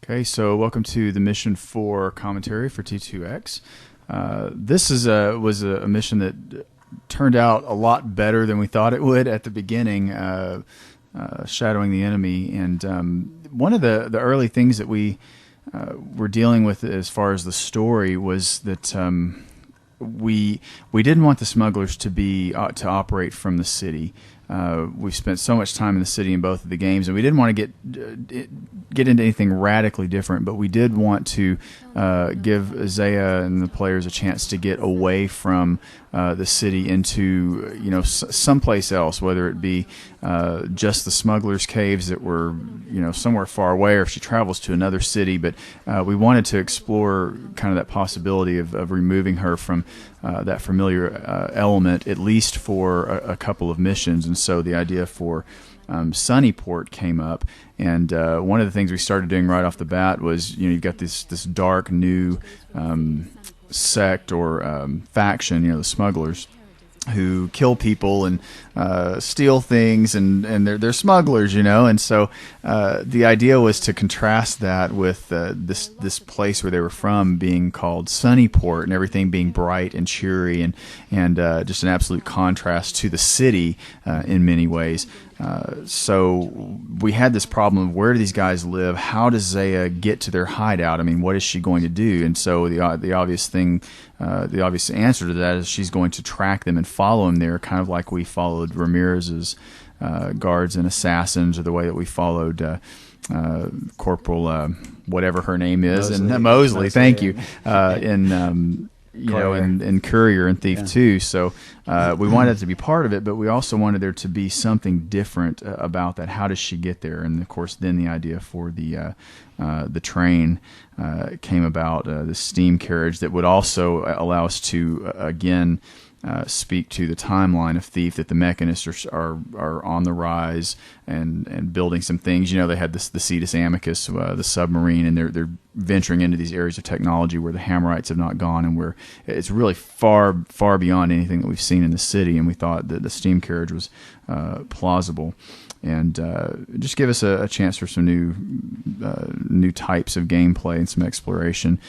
Okay, so welcome to the Mission 4 commentary for T2X. This was a mission that turned out a lot better than we thought it would at the beginning, shadowing the enemy. And one of the early things that we were dealing with as far as the story was that we didn't want the smugglers to operate from the city. We've spent so much time in the city in both of the games, and we didn't want to get into anything radically different, but we did want to give Isaiah and the players a chance to get away from the city into someplace else, whether it be just the smugglers' caves that were somewhere far away, or if she travels to another city. But we wanted to explore kind of that possibility of removing her from that familiar element, at least for a couple of missions. And so the idea for Sunnyport came up, and one of the things we started doing right off the bat was, you've got this dark new sect or faction, the smugglers, who kill people and steal things, and they're smugglers, and so the idea was to contrast that with this place where they were from being called Sunnyport, and everything being bright and cheery, and just an absolute contrast to the city in many ways. So we had this problem of, where do these guys live? How does Zaya get to their hideout? I mean, what is she going to do? And so the obvious thing, the obvious answer to that is she's going to track them and follow them there, kind of like we followed Ramirez's guards and assassins, or the way that we followed Corporal whatever her name is, Mosley. Thank you. In Courier and Thief 2. So we wanted it to be part of it, but we also wanted there to be something different about that. How does she get there? And of course, then the idea for the train came about, the steam carriage that would also allow us to again speak to the timeline of Thief, that the mechanists are on the rise and building some things. They had the Cetus Amicus, the submarine, and they're venturing into these areas of technology where the Hammerites have not gone, and where it's really far beyond anything that we've seen in the city. And we thought that the steam carriage was plausible, and just give us a chance for some new types of gameplay and some exploration,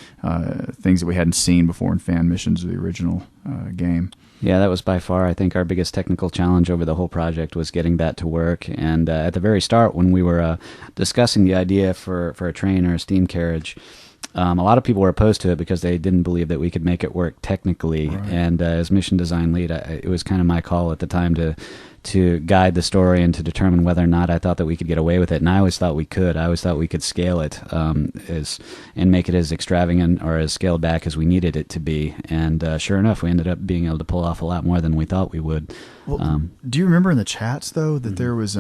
things that we hadn't seen before in fan missions of the original game. Yeah, that was by far, I think, our biggest technical challenge over the whole project, was getting that to work. And at the very start, when we were discussing the idea for a train or a steam carriage, a lot of people were opposed to it because they didn't believe that we could make it work technically. Right. And as mission design lead, it was kind of my call at the time to guide the story and to determine whether or not I thought that we could get away with it. And I always thought we could. I always thought we could scale it and make it as extravagant or as scaled back as we needed it to be. And sure enough, we ended up being able to pull off a lot more than we thought we would. Well, do you remember in the chats, though, that there was,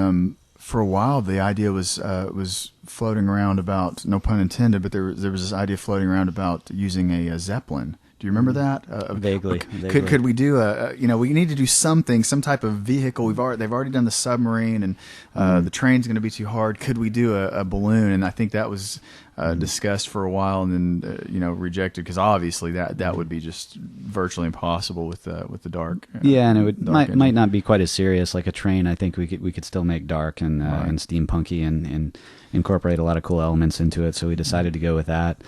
for a while, the idea was floating around about, no pun intended, but there was this idea floating around about using a Zeppelin. Do you remember that? Vaguely. Could we do we need to do something, some type of vehicle. They've already done the submarine, and the train's going to be too hard. Could we do a balloon? And I think that was discussed for a while, and then rejected, because obviously that would be just virtually impossible with the dark. Yeah, and it might not be quite as serious like a train. I think we could still make dark and steampunky and incorporate a lot of cool elements into it. So we decided to go with that.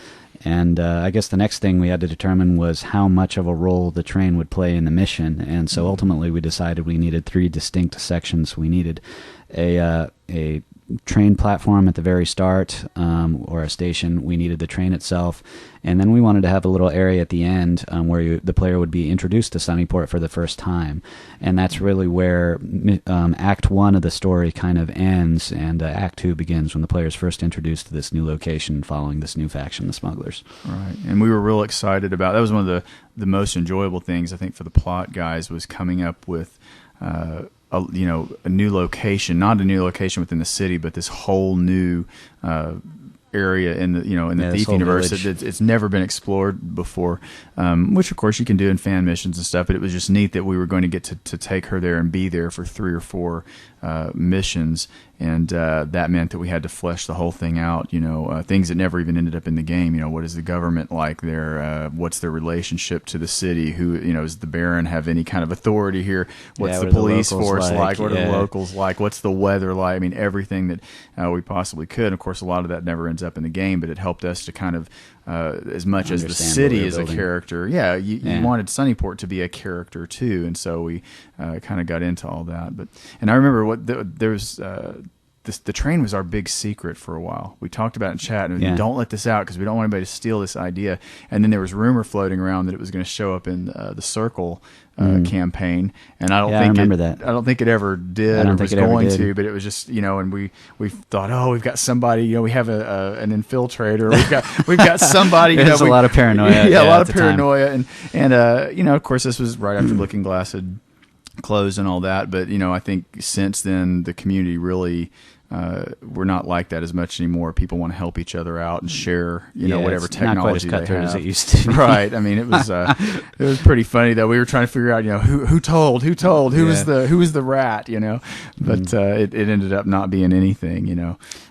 And I guess the next thing we had to determine was how much of a role the train would play in the mission. And so ultimately we decided we needed 3 distinct sections. We needed a train platform at the very start, or a station. We needed the train itself, and then we wanted to have a little area at the end where the player would be introduced to Sunnyport for the first time. And that's really where Act 1 of the story kind of ends, and Act 2 begins when the player is first introduced to this new location following this new faction, the Smugglers. Right, and we were real excited about that. Was one of the most enjoyable things, I think, for the plot guys, was coming up with a new location, not a new location within the city, but this whole new area in the Thief universe. It's never been explored before, which of course you can do in fan missions and stuff. But it was just neat that we were going to get to take her there and be there for 3 or 4 missions, and that meant that we had to flesh the whole thing out. Things that never even ended up in the game. What is the government like there? What's their relationship to the city? Who does the Baron have any kind of authority here? What's the police force like? What are the locals like? What's the weather like? I mean, everything that we possibly could. Of course, a lot of that never ends up in the game, but it helped us to kind of, as much as the city is a character, you wanted Sunnyport to be a character too, and so we kind of got into all that. And I remember the train was our big secret for a while. We talked about it in chat, and don't let this out because we don't want anybody to steal this idea. And then there was rumor floating around that it was going to show up in the Circle campaign, and I don't think it ever did. I don't think it was going to, but it was just and we thought, oh, we've got somebody. We have an infiltrator. We've got somebody. There's a lot of paranoia. A lot of paranoia, and of course this was right after Looking Glass had closed and all that. But I think since then the community really. We're not like that as much anymore. People want to help each other out and share, whatever technology not quite as cutthroat as it used to be. Right. I mean, it was pretty funny though. We were trying to figure out, who told, who was the rat, but it ended up not being anything,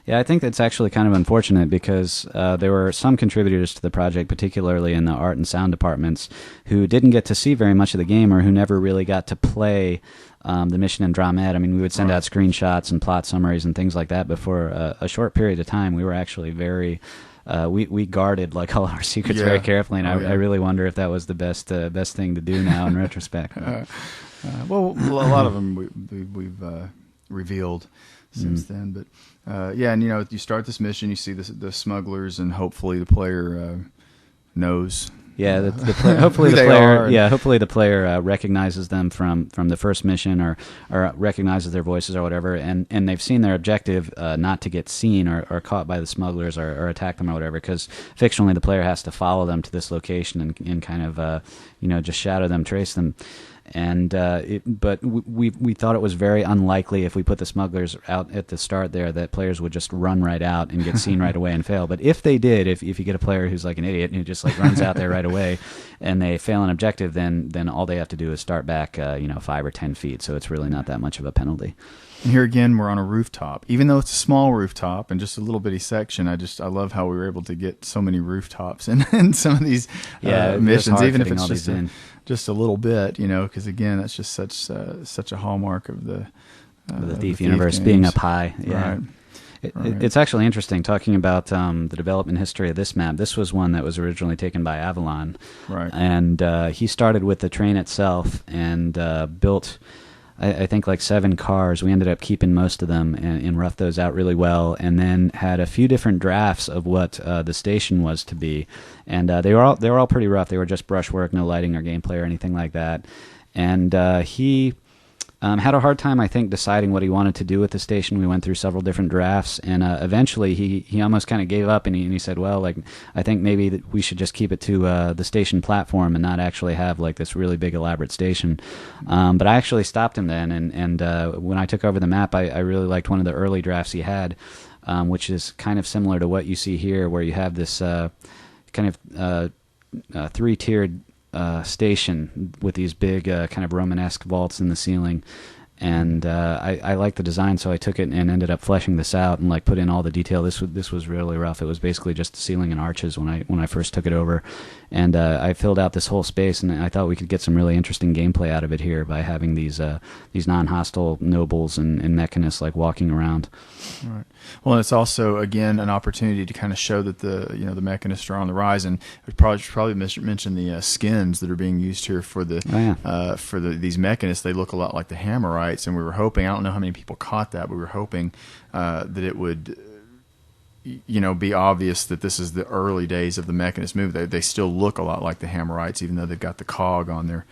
Yeah, I think that's actually kind of unfortunate because there were some contributors to the project, particularly in the art and sound departments, who didn't get to see very much of the game or who never really got to play the mission in Dramed. I mean, we would send out screenshots and plot summaries and things like that, but for a short period of time, we were actually very... we guarded like all our secrets very carefully, and I really wonder if that was the best thing to do now in retrospect. Well, a lot of them we've revealed since then, but and you start this mission, you see the smugglers, and hopefully the player knows. Yeah, hopefully the player recognizes them from the first mission or recognizes their voices or whatever, and they've seen their objective not to get seen or caught by the smugglers or attack them or whatever, because fictionally the player has to follow them to this location and kind of just shadow them, trace them. And but we thought it was very unlikely if we put the smugglers out at the start there that players would just run right out and get seen right away and fail. But if they did, if you get a player who's like an idiot and who just like runs out there right away and they fail an objective, then all they have to do is start back 5 or 10 feet. So it's really not that much of a penalty. And here again, we're on a rooftop. Even though it's a small rooftop and just a little bitty section, I love how we were able to get so many rooftops in some of these missions, even if it's just a little bit, because again, that's just such a hallmark of the Thief universe, being up high. Yeah. Right. It's actually interesting talking about the development history of this map. This was one that was originally taken by Avalon, right? And he started with the train itself and built, I think, like 7 cars. We ended up keeping most of them and roughed those out really well, and then had a few different drafts of what the station was to be, and they were all pretty rough. They were just brushwork, no lighting or gameplay or anything like that. And he had a hard time, I think, deciding what he wanted to do with the station. We went through several different drafts, and eventually he almost kind of gave up, and he said, well, like, I think maybe that we should just keep it to the station platform and not actually have like this really big elaborate station. But I actually stopped him then, and when I took over the map, I really liked one of the early drafts he had, which is kind of similar to what you see here, where you have this kind of 3-tiered station with these big kind of Romanesque vaults in the ceiling, and I liked the design, so I took it and ended up fleshing this out and like put in all the detail. This was really rough. It was basically just the ceiling and arches when I first took it over, and I filled out this whole space, and I thought we could get some really interesting gameplay out of it here by having these non-hostile nobles and mechanists like walking around. Right. Well, it's also again an opportunity to kind of show that the mechanists are on the rise, and we probably mention the skins that are being used here for these mechanists. They look a lot like the Hammerites, and we were hoping, I don't know how many people caught that, but we were hoping that it would be obvious that this is the early days of the Mechanist movement. They still look a lot like the Hammerites, even though they've got the cog on their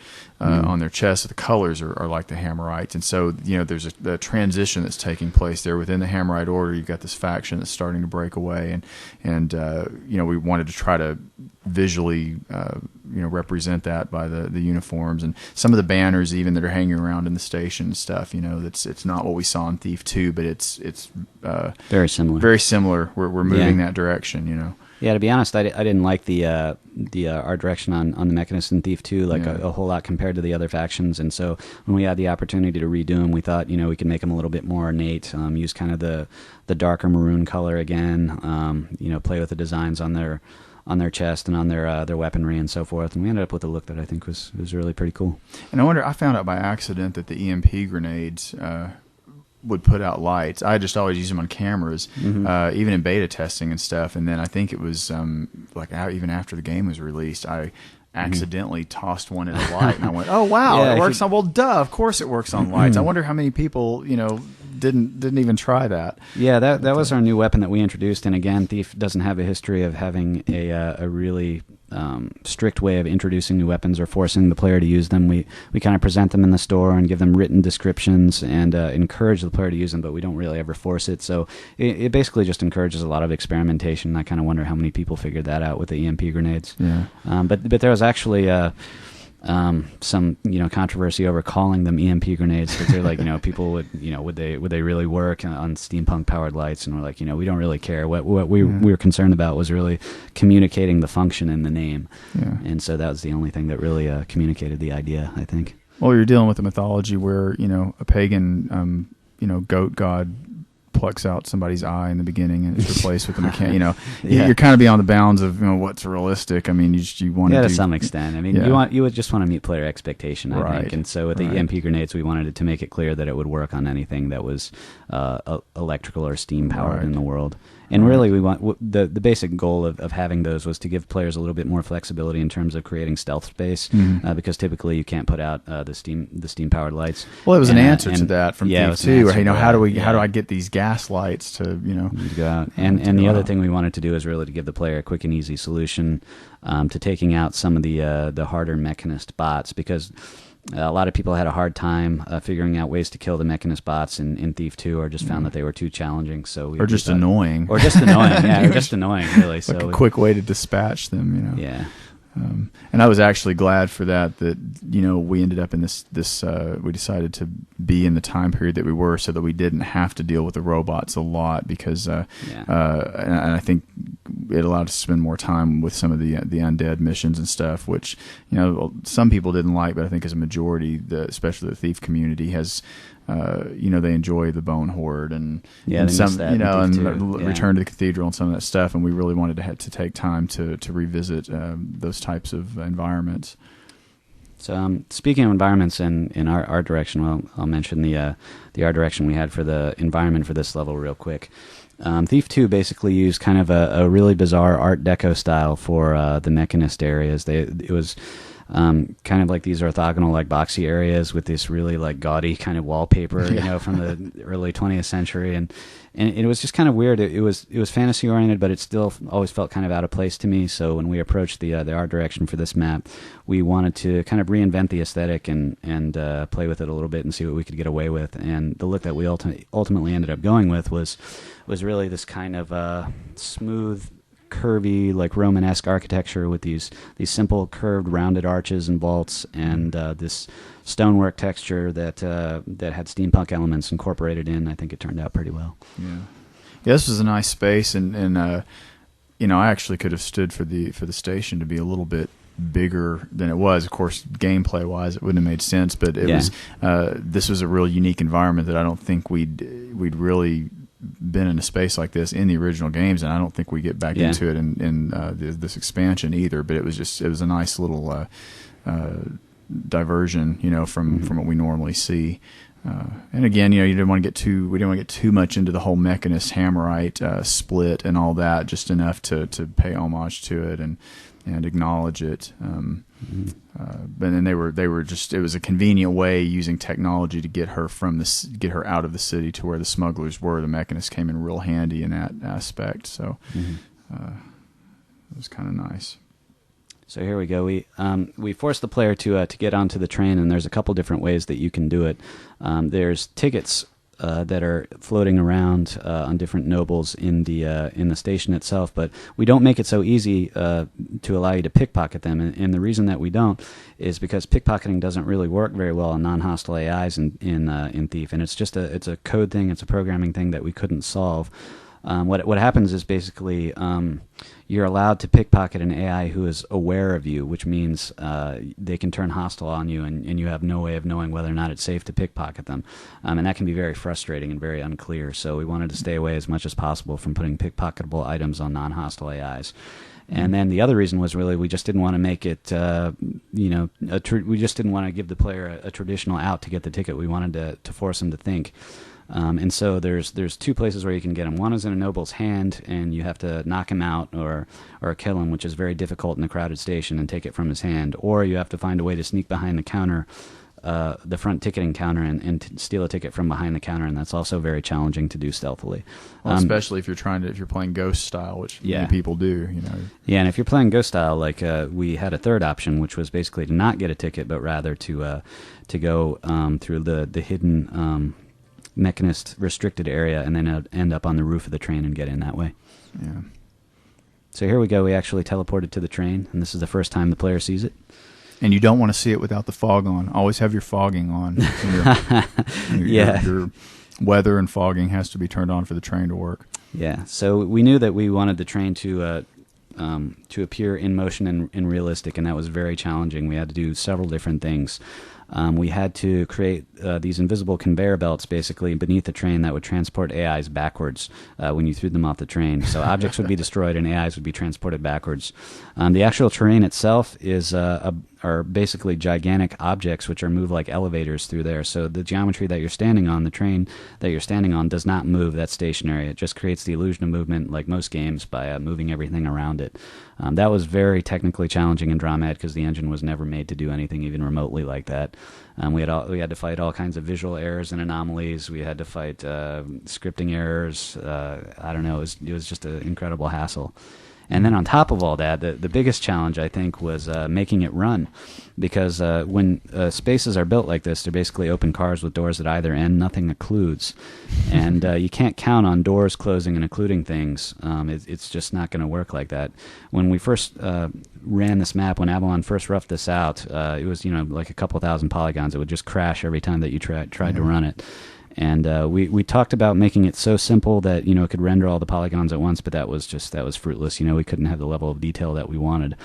chest. The colors are like the Hammerites, and so there's a transition that's taking place there within the Hammerite order. You've got this faction that's starting to break away, and we wanted to try to visually represent that by the uniforms and some of the banners even that are hanging around in the station and stuff. It's not what we saw in Thief 2, but it's very similar. Very similar. We're moving that direction. Yeah, to be honest, I didn't like the art direction on the Mechanist in Thief 2 a whole lot compared to the other factions, and so when we had the opportunity to redo them, we thought we could make them a little bit more ornate, use kind of the darker maroon color again, play with the designs on their chest and on their weaponry and so forth, and we ended up with a look that I think was really pretty cool. And I found out by accident that the EMP grenades would put out lights. I just always use them on cameras, even in beta testing and stuff. And then I think it was even after the game was released, I accidentally tossed one in a light, and I went, "Oh wow, it works on." Well, duh, of course it works on lights. I wonder how many people didn't even try that. Yeah, that was our new weapon that we introduced. And again, Thief doesn't have a history of having a really strict way of introducing new weapons or forcing the player to use them. We kind of present them in the store and give them written descriptions and encourage the player to use them, but we don't really ever force it. So it basically just encourages a lot of experimentation. I kind of wonder how many people figured that out with the EMP grenades. Yeah. But there was actually some controversy over calling them EMP grenades, because they're like, people would they really work on steampunk powered lights, and we're like, we don't really care. What we were concerned about was really communicating the function in the name, and so that was the only thing that really communicated the idea, I think. Well, you're dealing with a mythology where a pagan goat god plucks out somebody's eye in the beginning and it's replaced with a mechanic. You're kind of beyond the bounds of what's realistic. I mean, you want to some extent. I mean, you would just want to meet player expectation, I think. And so with the EMP grenades, we wanted to make it clear that it would work on anything that was electrical or steam powered in the world. And really, we want the basic goal of having those was to give players a little bit more flexibility in terms of creating stealth space, because typically you can't put out the steam powered lights. Well, it was an answer to that from Thief 2. How do I get these gas lights to go out? And the other thing we wanted to do is really to give the player a quick and easy solution to taking out some of the harder Mechanist bots, because a lot of people had a hard time figuring out ways to kill the Mechanist bots in Thief 2, or just found that they were too challenging. Or just annoying, really. So a quick way to dispatch them, Yeah. And I was actually glad for that we ended up in this we decided to be in the time period that we were, so that we didn't have to deal with the robots a lot, because and I think it allowed us to spend more time with some of the undead missions and stuff, which some people didn't like, but I think as a majority, especially the Thief community has they enjoy the Bone Horde and some Return to the Cathedral and some of that stuff, and we really wanted to take time to revisit those types of environments. So speaking of environments in our art direction, I'll mention the art direction we had for the environment for this level real quick. Thief 2 basically used kind of a really bizarre Art Deco style for the Mechanist areas. It was kind of like these orthogonal, boxy areas with this really gaudy kind of wallpaper, from the early 20th century, and it was just kind of weird. It was fantasy oriented, but it still always felt kind of out of place to me. So when we approached the art direction for this map, we wanted to kind of reinvent the aesthetic and play with it a little bit and see what we could get away with. And the look that we ultimately ended up going with was really this kind of smooth, curvy, Romanesque architecture with these simple curved rounded arches and vaults, and this stonework texture that had steampunk elements incorporated in. I think it turned out pretty well. Yeah, this was a nice space, and I actually could have stood for the station to be a little bit bigger than it was. Of course, gameplay wise, it wouldn't have made sense, but it was. This was a real unique environment that I don't think we'd really been in a space like this in the original games, and I don't think we get back into it in this expansion either. But it was a nice little diversion, from what we normally see. And again, we didn't want to get too much into the whole Mechanist Hammerite split and all that. Just enough to pay homage to it and acknowledge it. But then they were just, it was a convenient way using technology to get her out of the city to where the smugglers were. The Mechanists came in real handy in that aspect. So it was kind of nice. So here we go. We force the player to get onto the train, and there's a couple different ways that you can do it. There's tickets that are floating around on different nobles in the station itself, but we don't make it so easy to allow you to pickpocket them. And the reason that we don't is because pickpocketing doesn't really work very well on non-hostile AIs in Thief, and it's a code thing, it's a programming thing that we couldn't solve. What happens is basically you're allowed to pickpocket an AI who is aware of you, which means they can turn hostile on you, and you have no way of knowing whether or not it's safe to pickpocket them. And that can be very frustrating and very unclear. So we wanted to stay away as much as possible from putting pickpocketable items on non-hostile AIs. And then the other reason was really we just didn't want to make it, we just didn't want to give the player a traditional out to get the ticket. We wanted to force them to think. And so there's two places where you can get him. One is in a noble's hand, and you have to knock him out or kill him, which is very difficult in a crowded station, and take it from his hand. Or you have to find a way to sneak behind the counter, the front ticketing counter, and steal a ticket from behind the counter, and that's also very challenging to do stealthily. Well, especially if you're playing ghost style, which many people do. Yeah, and if you're playing ghost style, like we had a third option, which was basically to not get a ticket, but rather to go through the hidden mechanist restricted area, and then end up on the roof of the train and get in that way. Yeah. So here we go. We actually teleported to the train, and this is the first time the player sees it. And you don't want to see it without the fog on. Always have your fogging on. Your weather and fogging has to be turned on for the train to work. Yeah. So we knew that we wanted the train to appear in motion and realistic, and that was very challenging. We had to do several different things. We had to create these invisible conveyor belts basically beneath the train that would transport AIs backwards when you threw them off the train. So objects would be destroyed and AIs would be transported backwards. The actual terrain itself are basically gigantic objects which are moved like elevators through there. So the geometry that you're standing on, the train that you're standing on, does not move. That's stationary. It just creates the illusion of movement like most games by moving everything around it. That was very technically challenging in Dromad because the engine was never made to do anything even remotely like that. We had to fight all kinds of visual errors and anomalies. We had to fight scripting errors. I don't know. It was just an incredible hassle. And then on top of all that, the biggest challenge, I think, was making it run. Because when spaces are built like this, they're basically open cars with doors at either end. Nothing occludes. And you can't count on doors closing and occluding things. It's just not going to work like that. When we first ran this map, when Avalon first roughed this out, it was like a couple thousand polygons. It would just crash every time that you tried to run it. And we talked about making it so simple that it could render all the polygons at once, but that was fruitless. We couldn't have the level of detail that we wanted.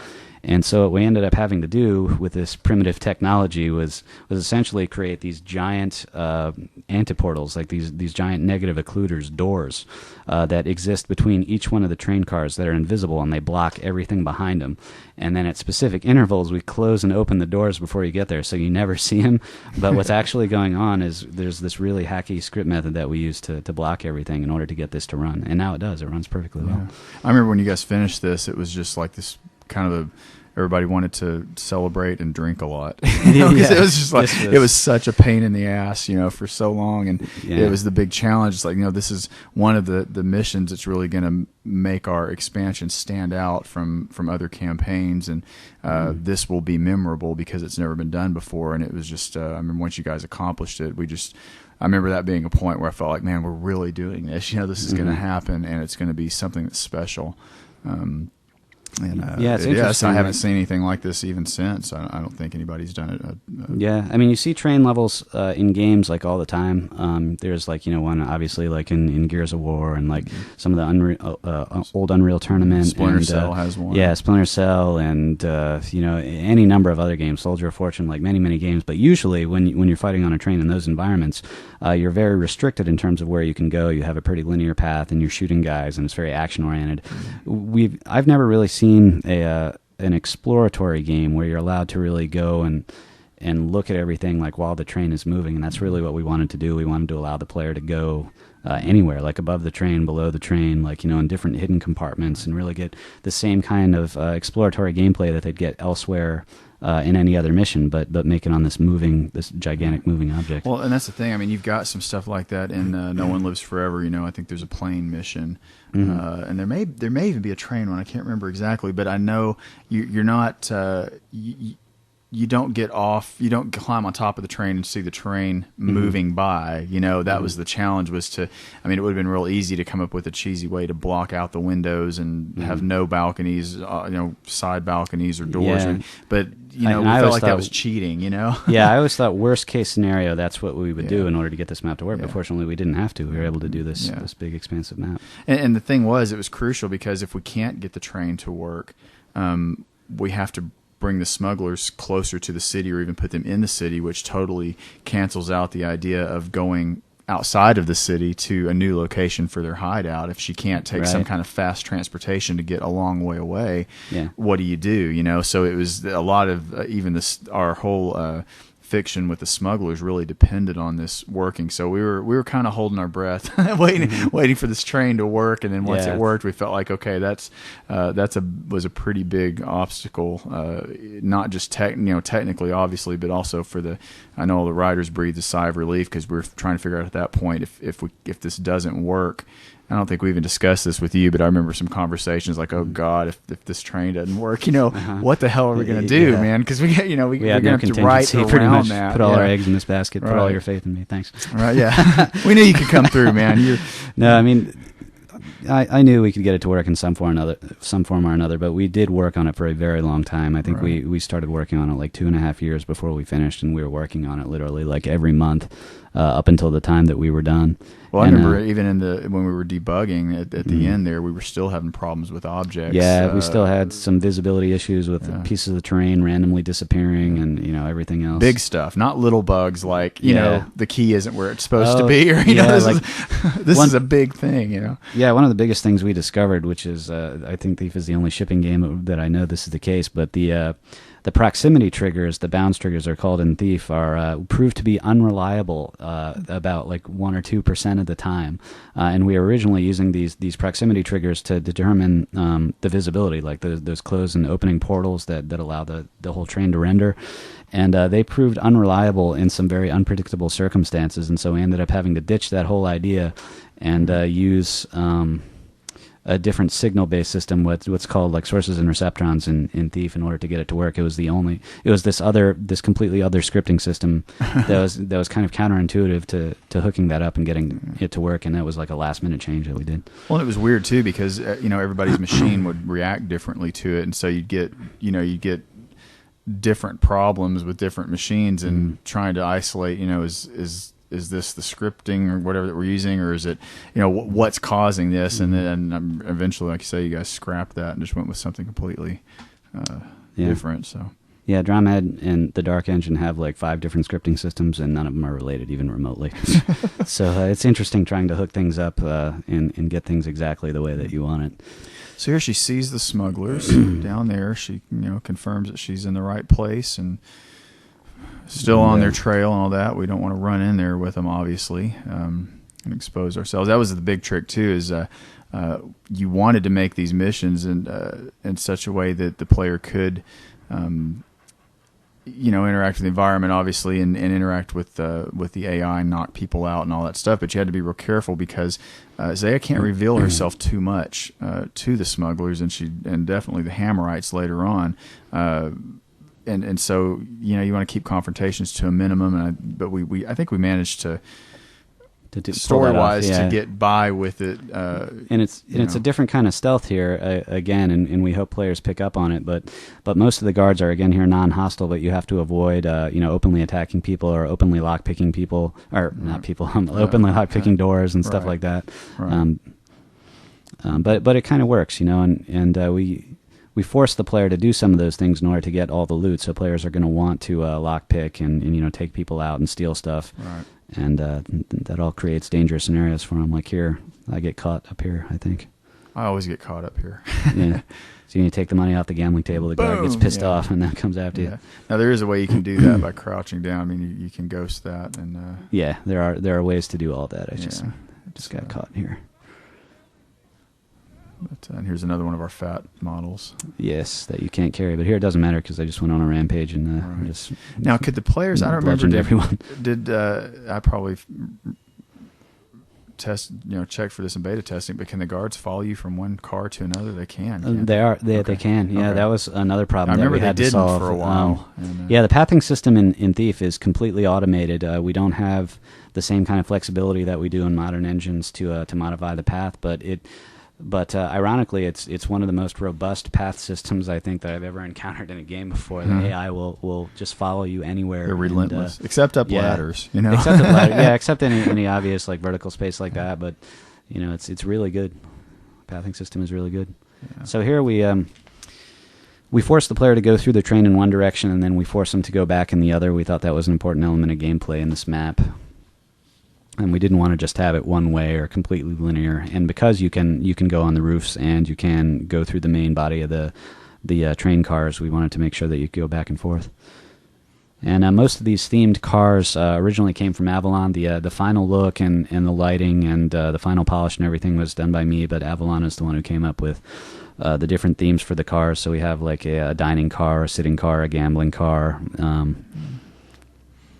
And so what we ended up having to do with this primitive technology was essentially create these giant antiportals, like these giant negative occluders, doors, that exist between each one of the train cars that are invisible, and they block everything behind them. And then at specific intervals, we close and open the doors before you get there, so you never see them. But what's actually going on is there's this really hacky script method that we use to block everything in order to get this to run. And now it does. It runs perfectly well. I remember when you guys finished this, it was just like this kind of everybody wanted to celebrate and drink a lot. Because it was just like it was such a pain in the ass, for so long, and it was the big challenge. It's like, this is one of the missions that's really going to make our expansion stand out from other campaigns, and this will be memorable because it's never been done before. And it was just, I remember once you guys accomplished it, I remember that being a point where I felt like, man, we're really doing this. This is going to happen, and it's going to be something that's special. It's interesting. I haven't seen anything like this even since. I don't think anybody's done it. You see train levels in games like all the time. There's one obviously like in Gears of War and like some of the old Unreal Tournament. Splinter Cell has one. Yeah, Splinter Cell and any number of other games, Soldier of Fortune, like many games. But usually when you're fighting on a train in those environments, you're very restricted in terms of where you can go. You have a pretty linear path, and you're shooting guys, and it's very action oriented. I've never really seen an exploratory game where you're allowed to really go and look at everything like while the train is moving, and that's really what we wanted to do. We wanted to allow the player to go anywhere, like above the train, below the train, like in different hidden compartments, and really get the same kind of exploratory gameplay that they'd get elsewhere in any other mission, but make it on this gigantic moving object. Well, and that's the thing. I mean, you've got some stuff like that in No One Lives Forever. I think there's a plane mission, and there may even be a train one. I can't remember exactly, but I know you're not. you don't get off, you don't climb on top of the train and see the train moving by. That was the challenge, was to, I mean, it would have been real easy to come up with a cheesy way to block out the windows and have no balconies, side balconies or doors. Yeah. But, we felt like that was cheating, Yeah, I always thought worst case scenario, that's what we would do in order to get this map to work. But fortunately, we didn't have to. We were able to do this big, expansive map. And the thing was, it was crucial because if we can't get the train to work, we have to bring the smugglers closer to the city or even put them in the city, which totally cancels out the idea of going outside of the city to a new location for their hideout. If she can't take some kind of fast transportation to get a long way away, what do you do? So it was a lot of our whole fiction with the smugglers really depended on this working. So we were kind of holding our breath, waiting for this train to work. And then once it worked, we felt like, okay, was a pretty big obstacle, not just technically, obviously, but also I know all the riders breathed a sigh of relief because we were trying to figure out at that point if this doesn't work. I don't think we even discussed this with you, but I remember some conversations like, "Oh God, if this train doesn't work, what the hell are we going to do, man?" Because we're going to have to write around that. Put all our eggs in this basket. Put all your faith in me. Thanks. Right? Yeah, we knew you could come through, man. No, I mean, I knew we could get it to work in some form or another, but we did work on it for a very long time. I think we started working on it like 2.5 years before we finished, and we were working on it literally like every month up until the time that we were done. Well, I remember even when we were debugging at the end there, we were still having problems with objects. Yeah, we still had some visibility issues with pieces of the terrain randomly disappearing and, everything else. Big stuff, not little bugs like, the key isn't where it's supposed to be. Or, this is a big thing, Yeah, one of the biggest things we discovered, which is, I think Thief is the only shipping game that I know this is the case, but the proximity triggers, the bounce triggers are called in Thief, are proved to be unreliable about like 1 or 2% of the time. And we were originally using these proximity triggers to determine the visibility, like those close and opening portals that allow the whole train to render. And they proved unreliable in some very unpredictable circumstances. And so we ended up having to ditch that whole idea and use a different signal-based system, what's called like sources and receptrons in Thief, in order to get it to work. It was this completely other scripting system that was kind of counterintuitive to hooking that up and getting it to work, and that was like a last-minute change that we did. Well, it was weird too because everybody's machine would react differently to it, and so you'd get different problems with different machines, and trying to isolate, is this the scripting or whatever that we're using, or is it, what's causing this? And then eventually, like you say, you guys scrapped that and just went with something completely different. So yeah, Drumhead and the Dark Engine have like 5 different scripting systems, and none of them are related even remotely. So it's interesting trying to hook things up and get things exactly the way that you want it. So here she sees the smugglers down there. She confirms that she's in the right place and still on their trail and all that. We don't want to run in there with them, obviously, and expose ourselves. That was the big trick too. Is you wanted to make these missions in such a way that the player could, interact with the environment, obviously, and interact with the AI, and knock people out, and all that stuff. But you had to be real careful because Zaya can't reveal herself too much to the smugglers, and definitely the Hammerites later on. And so you want to keep confrontations to a minimum, but I think we managed to story-wise to get by with it. And it's a different kind of stealth here again, and we hope players pick up on it. But most of the guards are again here non-hostile, but you have to avoid openly attacking people or openly lockpicking people, or not people, openly lockpicking doors and stuff like that. Right. But it kind of works, and we force the player to do some of those things in order to get all the loot. So players are going to want to lockpick and take people out and steal stuff. Right. And that all creates dangerous scenarios for them. Like here, I get caught up here, I think. I always get caught up here. Yeah. So you take the money off the gambling table, the guard gets pissed off, and then comes after you. Now there is a way you can do that by crouching down. I mean, you can ghost that, and yeah, there are ways to do all that. I just got caught here. But, and here's another one of our fat models. Yes, that you can't carry. But here it doesn't matter because I just went on a rampage and just... Now, could the players... I don't remember... everyone. Did I probably check for this in beta testing, but can the guards follow you from one car to another? They can. They can. Yeah, that was another problem. I remember that we had they didn't to solve for a while. Yeah, the pathing system in Thief is completely automated. We don't have the same kind of flexibility that we do in modern engines to modify the path, but ironically, it's one of the most robust path systems I think that I've ever encountered in a game before. The AI will just follow you anywhere. They're relentless, except up ladders. Except up ladders. Yeah, except any obvious like vertical space like that. But it's really good. Pathing system is really good. Yeah. So here we force the player to go through the train in one direction, and then we force them to go back in the other. We thought that was an important element of gameplay in this map. And we didn't want to just have it one way or completely linear. And because you can go on the roofs and you can go through the main body of the train cars, we wanted to make sure that you could go back and forth. And most of these themed cars originally came from Avalon. The final look and the lighting and the final polish and everything was done by me, but Avalon is the one who came up with the different themes for the cars. So we have like a dining car, a sitting car, a gambling car.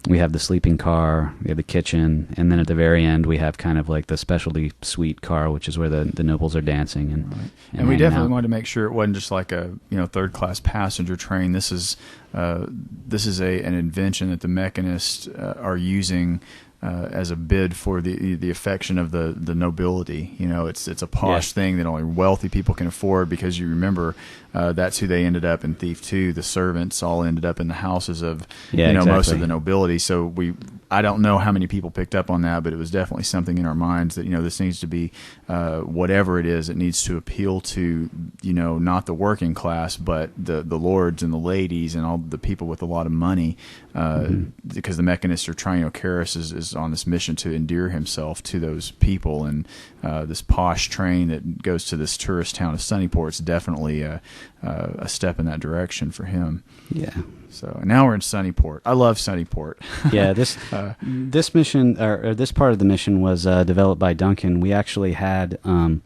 We have the sleeping car, we have the kitchen, and then at the very end we have kind of like the specialty suite car, which is where the nobles are dancing and we definitely wanted to make sure it wasn't just like a third class passenger train. This is an invention that the mechanists are using as a bid for the affection of the nobility. It's a posh thing that only wealthy people can afford, because you remember that's who they ended up in Thief 2. The servants all ended up in the houses of most of the nobility. So I don't know how many people picked up on that, but it was definitely something in our minds that this needs to be whatever it is. It needs to appeal to not the working class, but the lords and the ladies and all the people with a lot of money, because the mechanists are trying. Karras is on this mission to endear himself to those people, and this posh train that goes to this tourist town of Sunnyport is definitely a step in that direction for him. Yeah. So now we're in Sunnyport. I love Sunnyport. Yeah, this mission or this part of the mission was developed by Duncan. We actually had an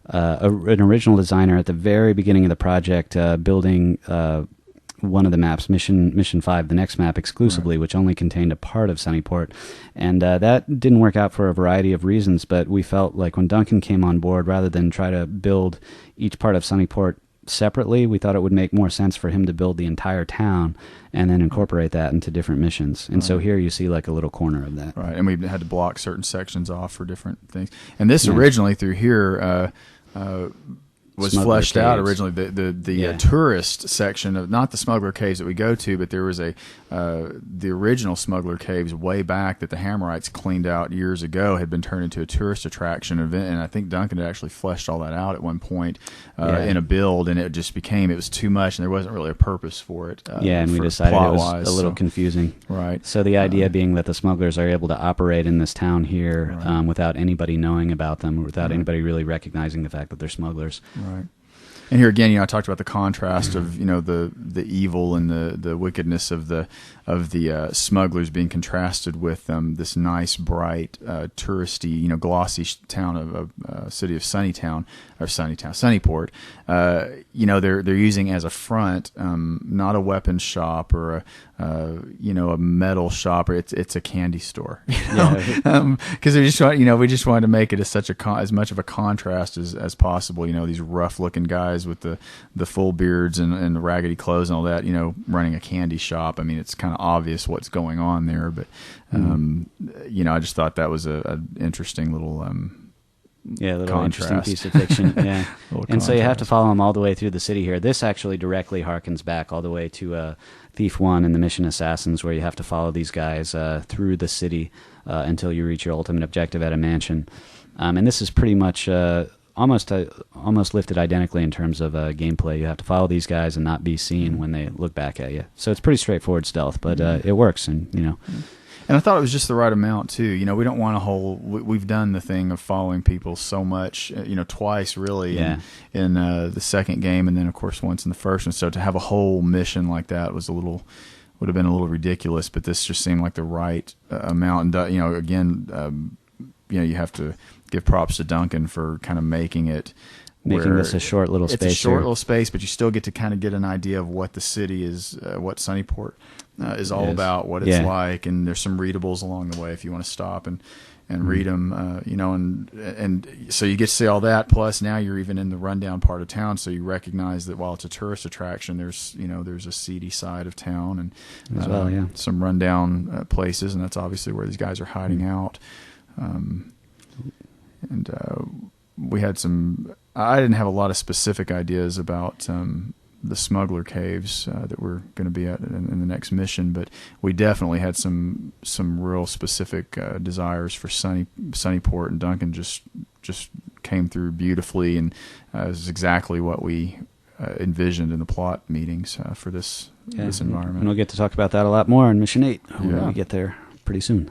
original designer at the very beginning of the project building one of the maps, Mission 5, the next map exclusively, which only contained a part of Sunnyport. And that didn't work out for a variety of reasons, but we felt like when Duncan came on board, rather than try to build each part of Sunnyport separately, we thought it would make more sense for him to build the entire town and then incorporate that into different missions. And so here you see like a little corner of that. Right, and we had to block certain sections off for different things. And this originally through here was Smuggler fleshed out caves. originally. The tourist section of not the smuggler caves that we go to, but there was the original smuggler caves way back that the Hammerites cleaned out years ago had been turned into a tourist attraction event, and I think Duncan had actually fleshed all that out at one point in a build, and it was too much, and there wasn't really a purpose for it. And we decided it was a little confusing. Right. So the idea being that the smugglers are able to operate in this town here without anybody knowing about them, or without anybody really recognizing the fact that they're smugglers. Right. And here again, I talked about the contrast of the evil and the wickedness of the smugglers being contrasted with this nice, bright, touristy, glossy town of city of Sunnyport. They're using as a front, not a weapons shop or a metal shop, or it's a candy store. Because we just wanted to make it as much of a contrast as possible. These rough looking guys with the full beards and the raggedy clothes and all that, running a candy shop. I mean, it's kind of obvious what's going on there, but I just thought that was an interesting little interesting piece of fiction. Yeah. And so you have to follow them all the way through the city here. This actually directly harkens back all the way to Thief 1 and the Mission Assassins, where you have to follow these guys through the city until you reach your ultimate objective at a mansion. And this is pretty much almost lifted identically in terms of gameplay. You have to follow these guys and not be seen when they look back at you. So it's pretty straightforward stealth, but it works, and And I thought it was just the right amount too. We don't want a whole. We've done the thing of following people so much, twice really in the second game, and then of course once in the first one. So to have a whole mission like that would have been a little ridiculous. But this just seemed like the right amount. And you have to give props to Duncan for kind of making this a short little space. It's a short little space, but you still get to kind of get an idea of what the city is, what Sunnyport is all about, what it's like, and there's some readables along the way if you want to stop and and read them, you know, and so you get to see all that. Plus, now you're even in the rundown part of town, so you recognize that while it's a tourist attraction, there's a seedy side of town and as well, yeah, some rundown places, and that's obviously where these guys are hiding out. We had some. I didn't have a lot of specific ideas about the smuggler caves that we're going to be at in the next mission, but we definitely had some real specific desires for Sunnyport, and Duncan just came through beautifully, and it was exactly what we envisioned in the plot meetings for this environment. And we'll get to talk about that a lot more in Mission 8 when we get there pretty soon.